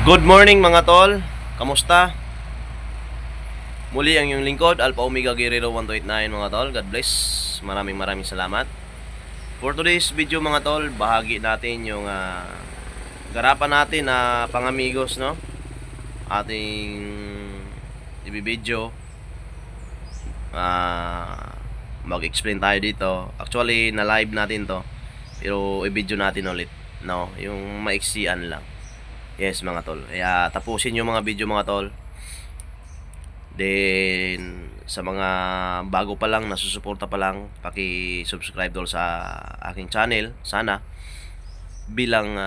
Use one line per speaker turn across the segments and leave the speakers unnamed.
Good morning mga tol, kamusta? Muli ang iyong lingkod, Alpha Omega Guerrero 1289 mga tol. God bless, maraming salamat. For today's video mga tol, bahagi natin yung garapan natin na pangamigos, no? Ating ibibidyo, mag-explain tayo dito. Actually, na live natin to, pero i-video natin ulit, no? Yung maiksian lang. Yes mga tol, kaya tapusin yung mga video mga tol. Then sa mga bago pa lang, nasusuporta pa lang, paki-subscribe tol sa aking channel sana bilang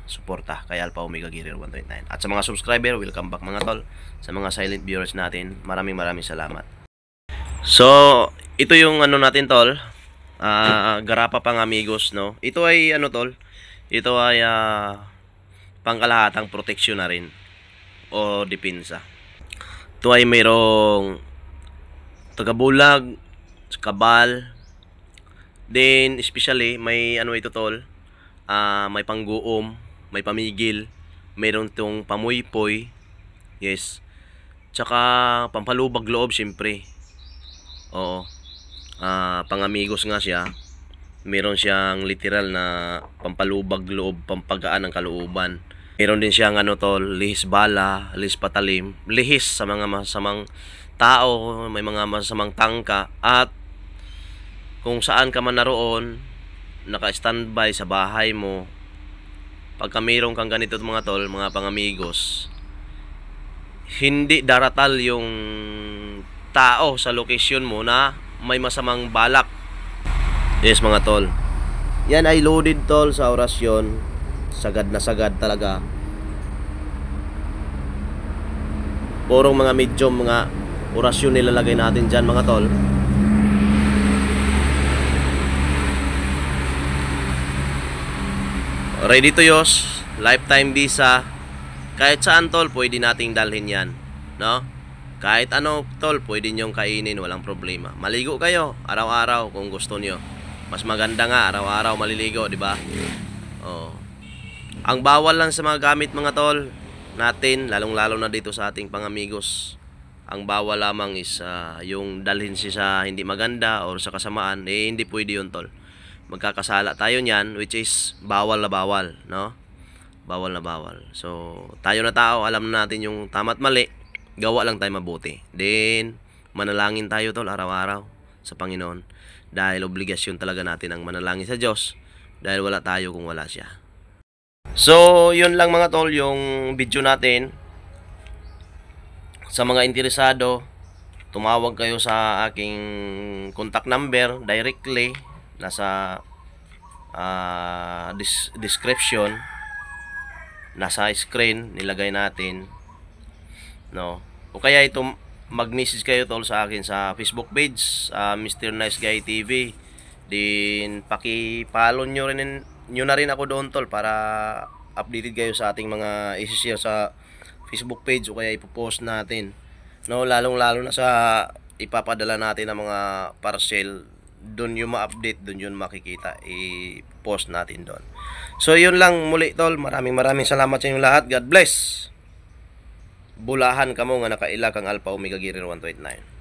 suporta kay Alpha Omega Guerrero 129. At sa mga subscriber, welcome back mga tol. Sa mga silent viewers natin, maraming salamat. So ito yung ano natin tol, garapa pang amigos, no? Ito ay ano tol, ito ay pangkalahatang proteksyon na rin o depensa. Ito ay mayroong tagabulag, kabal, then especially may ano ito tol, may pangguom, may pamigil, mayroon itong pamuypoy, yes, tsaka pampalubag loob syempre. Oo, pangamigos nga siya. Meron siyang literal na pampalubag loob, pampagaan ng kalooban. Meron din siyang ano tol, lihis bala, lihis patalim, lihis sa mga masamang tao, may mga masamang tangka, at kung saan ka man naroon, naka-standby sa bahay mo, pagka mayroon kang ganito mga tol, mga pangamigos, hindi daratal yung tao sa location mo na may masamang balak. Yes mga tol, yan ay loaded tol sa orasyon. Sagad na sagad talaga. Purong mga medium, mga orasyon nilalagay natin dyan mga tol. Ready to use, lifetime visa. Kahit saan tol, pwede nating dalhin yan, no? Kahit ano tol, pwede nyong kainin, walang problema. Maligo kayo araw-araw kung gusto nyo. Mas maganda nga araw-araw maliligo, di ba? Oh. Ang bawal lang sa mga gamit mga tol natin, lalong-lalo na dito sa ating pangamigos, ang bawal lamang is yung dalhin siya sa hindi maganda or sa kasamaan, hindi pwede yun tol. Magkakasala tayo niyan, which is bawal na bawal, no? Bawal na bawal. So, tayo na tao, alam na natin yung tama at mali, gawa lang tayo mabuti. Then, manalangin tayo tol araw-araw sa Panginoon. Dahil obligasyon talaga natin ang manalangin sa Diyos. Dahil wala tayo kung wala siya. So, yun lang mga tol yung video natin. Sa mga interesado, tumawag kayo sa aking contact number directly. Nasa description, nasa screen, nilagay natin, no? O kaya ito, mag-message kayo tol sa akin sa Facebook page, Mr. Nice Guy TV. Din paki-follow nyo na rin ako doon tol, para updated kayo sa ating mga i-share sa Facebook page o kaya ipopost natin, no? Lalong-lalo na sa ipapadala natin ng mga parcel, doon yung ma-update, doon yun makikita, i-post natin doon. So yun lang muli tol, maraming salamat sa inyo lahat. God bless. Bulahan kamo nga nakaila kang Alpha Omega Guerrero 129.